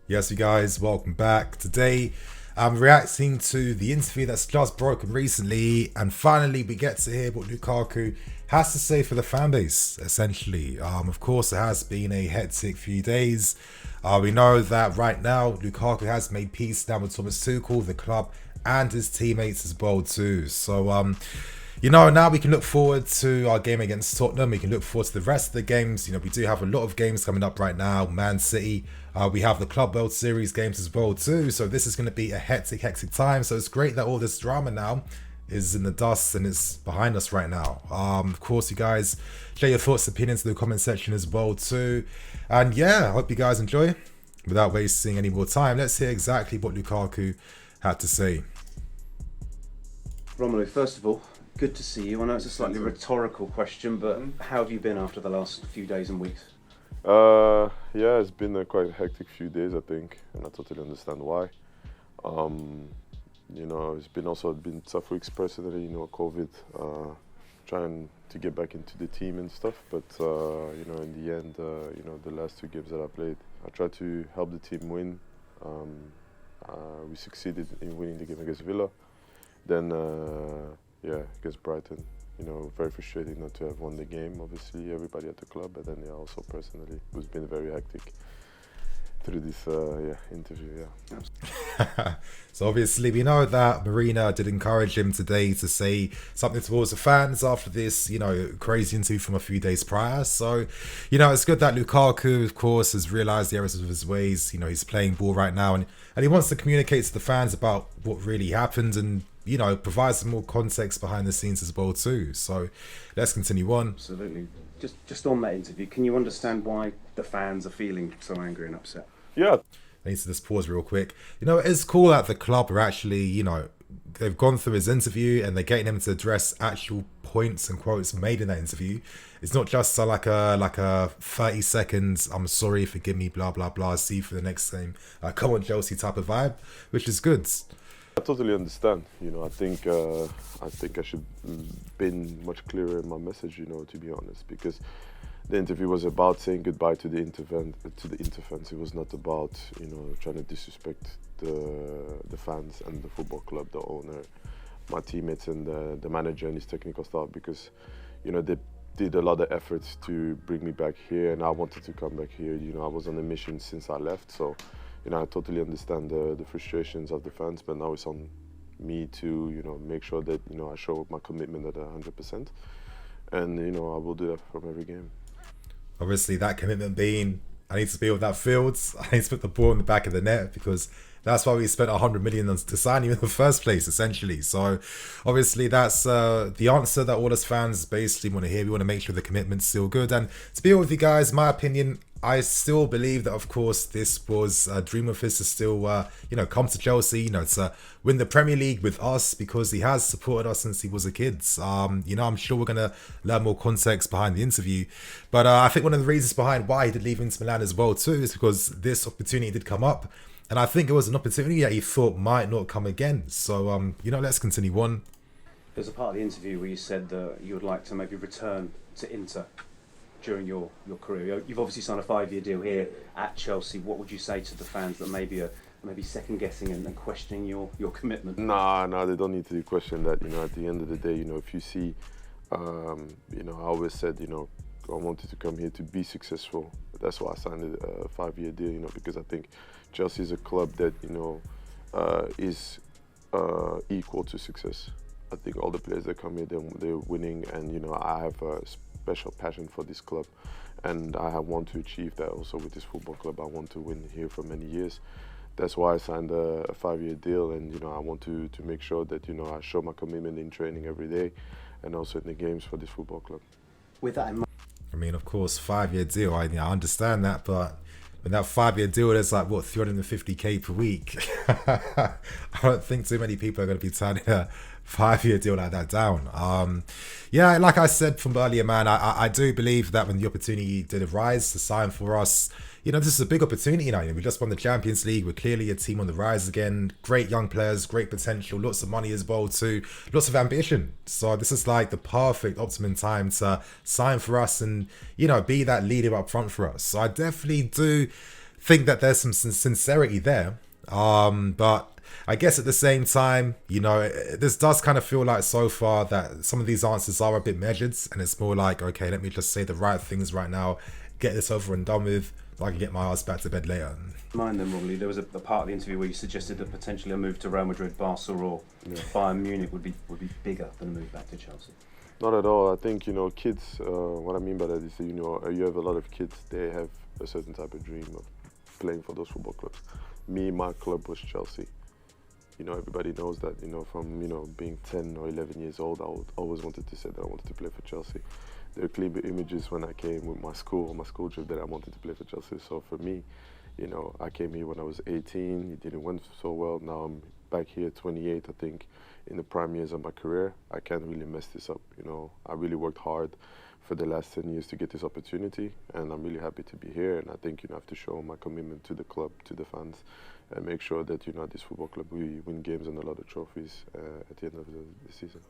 Yes, you guys, welcome back. Today, I'm reacting to the interview that's just broken recently, and finally, we get to hear what Lukaku has to say for the fan base, essentially. Of course, it has been a hectic few days. We know that right now, Lukaku has made peace now with Thomas Tuchel, the club, and his teammates as well, too. So, now we can look forward to our game against Tottenham. We can look forward to the rest of the games. We do have a lot of games coming up right now. Man City. We have the Club World Series games as well too. So this is going to be a hectic time. So it's great that all this drama now is in the dust and it's behind us right now. Of course, you guys share your thoughts, opinions in the comment section as well too. And yeah, I hope you guys enjoy. Without wasting any more time, let's hear exactly what Lukaku had to say. Romelu, first of all, good to see you. I know it's a slightly rhetorical question, but how have you been after the last few days and weeks? Yeah, it's been a quite hectic few days, I think, and I totally understand why. It's been tough weeks personally, COVID, trying to get back into the team and stuff. But, in the end, the last two games that I played, I tried to help the team win. We succeeded in winning the game against Villa. Then, against Brighton. Very frustrating not to have won the game, obviously, everybody at the club, but then also personally, who's been very hectic through this interview, So obviously we know that Marina did encourage him today to say something towards the fans after this, crazy interview from a few days prior. So, it's good that Lukaku, of course, has realised the errors of his ways. He's playing ball right now and he wants to communicate to the fans about what really happened and provide some more context behind the scenes as well too. So let's continue on. Absolutely. Just on that interview, can you understand why the fans are feeling so angry and upset? Yeah. I need to just pause real quick. It's cool that the club are actually, they've gone through his interview and they're getting him to address actual points and quotes made in that interview. It's not just like a 30 seconds, I'm sorry, forgive me, blah, blah, blah, see you for the next game. Come on, Chelsea type of vibe, which is good. I totally understand. I think I should been much clearer in my message. To be honest, because the interview was about saying goodbye to the interfans. It was not about trying to disrespect the fans and the football club, the owner, my teammates, and the manager and his technical staff. Because they did a lot of efforts to bring me back here, and I wanted to come back here. I was on a mission since I left, so. I totally understand the frustrations of the fans, but now it's on me to, make sure that, I show my commitment at 100%. And, I will do that from every game. Obviously, that commitment being, I need to be with that Fields. I need to put the ball in the back of the net because that's why we spent 100 million to sign you in the first place, essentially. So, obviously, that's the answer that all us fans basically want to hear. We want to make sure the commitment's still good. And to be honest with you guys, my opinion, I still believe that, of course, this was a dream of his to still, come to Chelsea, to win the Premier League with us because he has supported us since he was a kid. I'm sure we're going to learn more context behind the interview. But I think one of the reasons behind why he did leave Inter Milan as well, too, is because this opportunity did come up. And I think it was an opportunity that he thought might not come again. So, let's continue on. There's a part of the interview where you said that you would like to maybe return to Inter during your career. You've obviously signed a 5-year deal here at Chelsea. What would you say to the fans that maybe second guessing and questioning your commitment? No, they don't need to question that. At the end of the day, if you see, I always said, I wanted to come here to be successful. That's why I signed a 5-year deal, because I think Chelsea is a club that, is equal to success. I think all the players that come here, they're winning, and, I have a special passion for this club, and I want to achieve that also with this football club. I want to win here for many years. That's why I signed a 5-year deal, and I want to make sure that I show my commitment in training every day, and also in the games for this football club. With that in mind, I mean, of course, 5-year deal. I understand that, but when that 5-year deal is like 350k per week, I don't think too many people are going to be turning a 5-year deal like that down. Like I said from earlier, man, I do believe that when the opportunity did arise to sign for us, this is a big opportunity now. We just won the Champions League. We're clearly a team on the rise again. Great young players, great potential, lots of money as well too, lots of ambition. So this is like the perfect optimum time to sign for us and, be that leader up front for us. So I definitely do think that there's some sincerity there. But I guess at the same time, this does kind of feel like so far that some of these answers are a bit measured, and it's more like, okay, let me just say the right things right now, get this over and done with, so I can get my ass back to bed later. Mind them, Romilly, there was a part of the interview where you suggested that potentially a move to Real Madrid, Barca, or Bayern Munich would be bigger than a move back to Chelsea. Not at all. I think, kids, what I mean by that is, you have a lot of kids, they have a certain type of dream of playing for those football clubs. Me, my club was Chelsea. Everybody knows that, from, being 10 or 11 years old, I always wanted to say that I wanted to play for Chelsea. There are clear images when I came with my school trip that I wanted to play for Chelsea. So for me, I came here when I was 18, it didn't went so well. Now I'm back here 28, I think, in the prime years of my career. I can't really mess this up, I really worked hard for the last 10 years to get this opportunity, and I'm really happy to be here. And I think, I have to show my commitment to the club, to the fans, and make sure that, at this football club, we win games and a lot of trophies at the end of the season.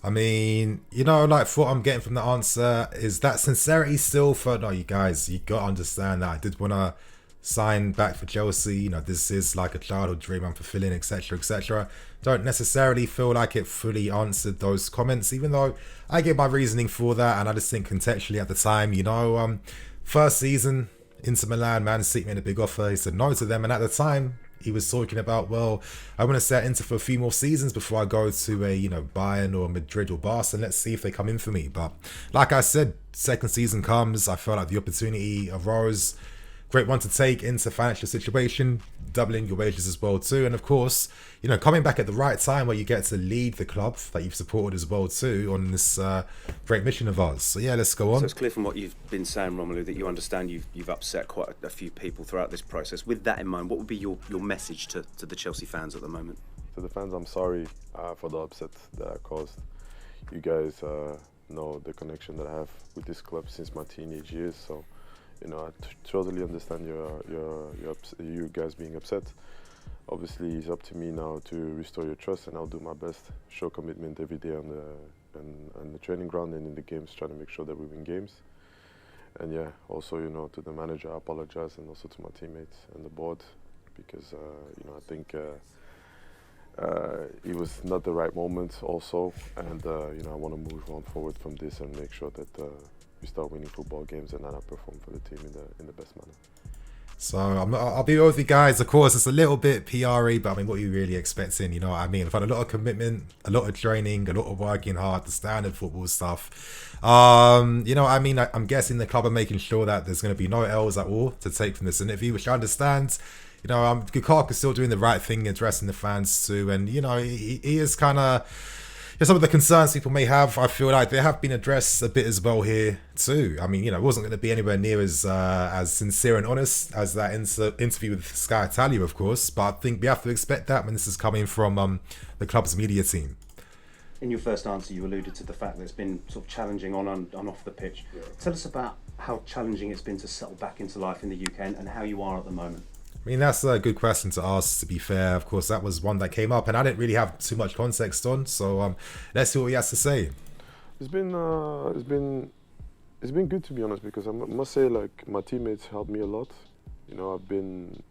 I mean, like what I'm getting from the answer is that sincerity still for, no, you guys, you got to understand that I did want to sign back for Chelsea. This is like a childhood dream I'm fulfilling, etc., etc. Don't necessarily feel like it fully answered those comments, even though I get my reasoning for that. And I just think contextually at the time, first season, Inter Milan, Man City made a big offer. He said no to them. And at the time, he was talking about, well, I want to stay at Inter for a few more seasons before I go to a, Bayern or Madrid or Barca, and let's see if they come in for me. But like I said, second season comes, I felt like the opportunity arose. Great one to take into financial situation, doubling your wages as well too. And of course, coming back at the right time where you get to lead the club that you've supported as well too on this great mission of ours. So yeah, let's go on. So it's clear from what you've been saying, Romelu, that you understand you've upset quite a few people throughout this process. With that in mind, what would be your message to the Chelsea fans at the moment? To the fans, I'm sorry for the upset that I caused. You guys know the connection that I have with this club since my teenage years, so I totally understand you guys being upset. Obviously, it's up to me now to restore your trust, and I'll do my best, show commitment every day on the training ground and in the games, trying to make sure that we win games. And yeah, also, to the manager, I apologize, and also to my teammates and the board, because, I think it was not the right moment also, and, I want to move on forward from this and make sure that we start winning football games and then I perform for the team in the best manner. So I'll be with you guys. Of course, it's a little bit PRE, but I mean, what are you really expecting? You know what I mean? I've had a lot of commitment, a lot of training, a lot of working hard, the standard football stuff. You know what I mean? I'm guessing the club are making sure that there's going to be no L's at all to take from this interview, which I understand. Lukaku is still doing the right thing, addressing the fans too, and he is kind of. Some of the concerns people may have, I feel like they have been addressed a bit as well here too. I mean, it wasn't going to be anywhere near as sincere and honest as that interview with Sky Italia, of course. But I think we have to expect that when this is coming from the club's media team. In your first answer, you alluded to the fact that it's been sort of challenging on and off the pitch. Yeah. Tell us about how challenging it's been to settle back into life in the UK and how you are at the moment. I mean, that's a good question to ask, to be fair. Of course, that was one that came up and I didn't really have too much context on. So let's see what he has to say. It's been good, to be honest, because I must say, like, my teammates helped me a lot. I've been,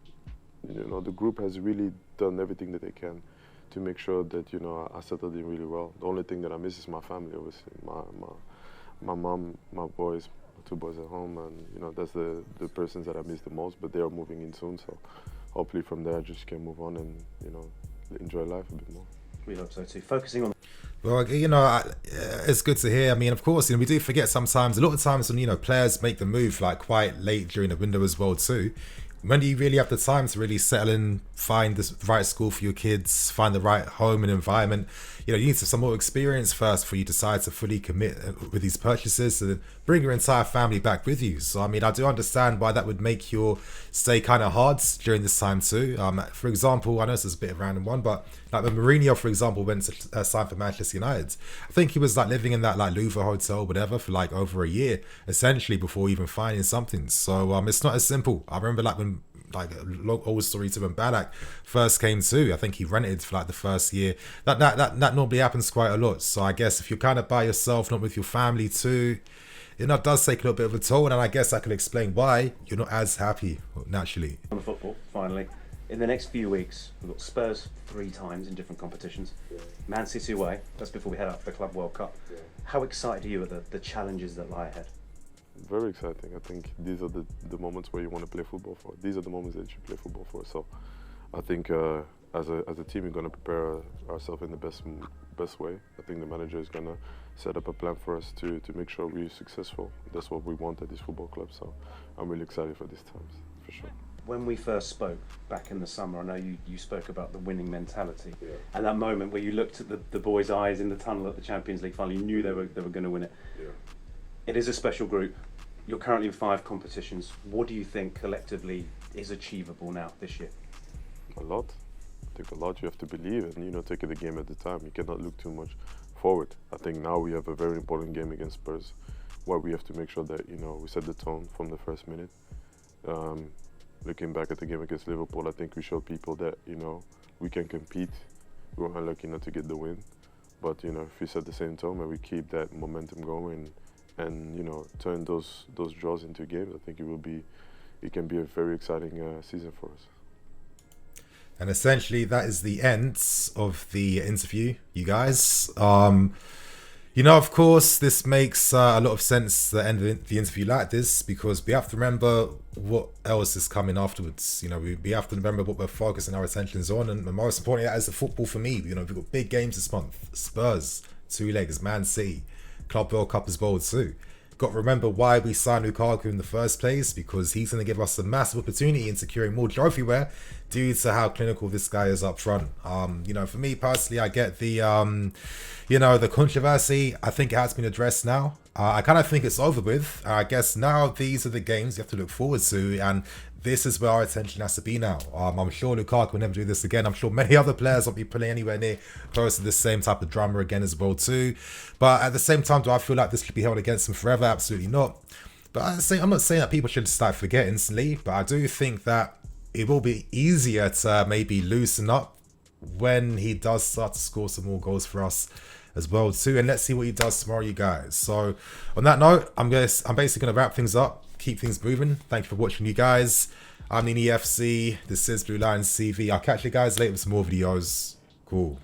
the group has really done everything that they can to make sure that, I settled in really well. The only thing that I miss is my family, obviously. My mom, my boys, 2 boys at home, and that's the persons that I miss the most, but they are moving in soon, so hopefully from there I just can move on and enjoy life a bit more. We hope so too. Focusing on well, it's good to hear. I mean, of course, we do forget sometimes, a lot of times when players make the move like quite late during the window as well too. When do you really have the time to really settle in, find the right school for your kids, find the right home and environment? You need some more experience first before you decide to fully commit with these purchases and bring your entire family back with you. So, I mean, I do understand why that would make your stay kind of hard during this time too. For example, I know this is a bit of a random one, but like when Mourinho, for example, went to sign for Manchester United, I think he was like living in that like Louvre hotel, whatever, for like over a year, essentially, before even finding something. So it's not as simple. I remember like when old story to when Ballack first came too. I think he rented for like the first year. That normally happens quite a lot. So I guess if you're kind of by yourself, not with your family too, it does take a little bit of a toll, and I guess I could explain why you're not as happy naturally. On the football, finally. In the next few weeks, we've got Spurs 3 times in different competitions. Man City away, that's before we head up for the Club World Cup. How excited are you at the challenges that lie ahead? Very exciting. I think these are the moments where you want to play football for. These are the moments that you play football for. So I think as a team, we're going to prepare ourselves in the best way. I think the manager is going to set up a plan for us to make sure we're successful. That's what we want at this football club. So I'm really excited for these times, for sure. When we first spoke back in the summer, I know you spoke about the winning mentality, and that moment where you looked at the boys' eyes in the tunnel at the Champions League final, you knew they were going to win it. It is a special group. You're currently in 5 competitions. What do you think collectively is achievable now this year? A lot. I think a lot. You have to believe and take it a game at a time. You cannot look too much forward. I think now we have a very important game against Spurs, where we have to make sure that we set the tone from the first minute. Looking back at the game against Liverpool, I think we showed people that we can compete. We were unlucky not to get the win, but if we set the same tone and we keep that momentum going and turn those draws into games, I think it can be a very exciting season for us. And essentially, that is the end of the interview, you guys. Of course, this makes a lot of sense, the end of the interview like this, because we have to remember what else is coming afterwards. We have to remember what we're focusing our attentions on, and most importantly, that is the football for me. We've got big games this month. Spurs, 2 legs, Man City, Club World Cup as well too. Got to remember why we signed Lukaku in the first place, because he's going to give us a massive opportunity in securing more trophy-wear due to how clinical this guy is up front. For me personally, I get the controversy. I think it has been addressed now. I kind of think it's over with. I guess now these are the games you have to look forward to, and this is where our attention has to be now. I'm sure Lukaku will never do this again. I'm sure many other players won't be playing anywhere near close to the same type of drama again as well too. But at the same time, do I feel like this should be held against him forever? Absolutely not. But I'm not saying that people should start forget instantly, but I do think that it will be easier to maybe loosen up when he does start to score some more goals for us as well too. And let's see what he does tomorrow, you guys. So on that note, I'm basically going to wrap things up, keep things moving. Thank you for watching, you guys. I'm Nini FC. This is Blue Lions TV. I'll catch you guys later with some more videos. Cool.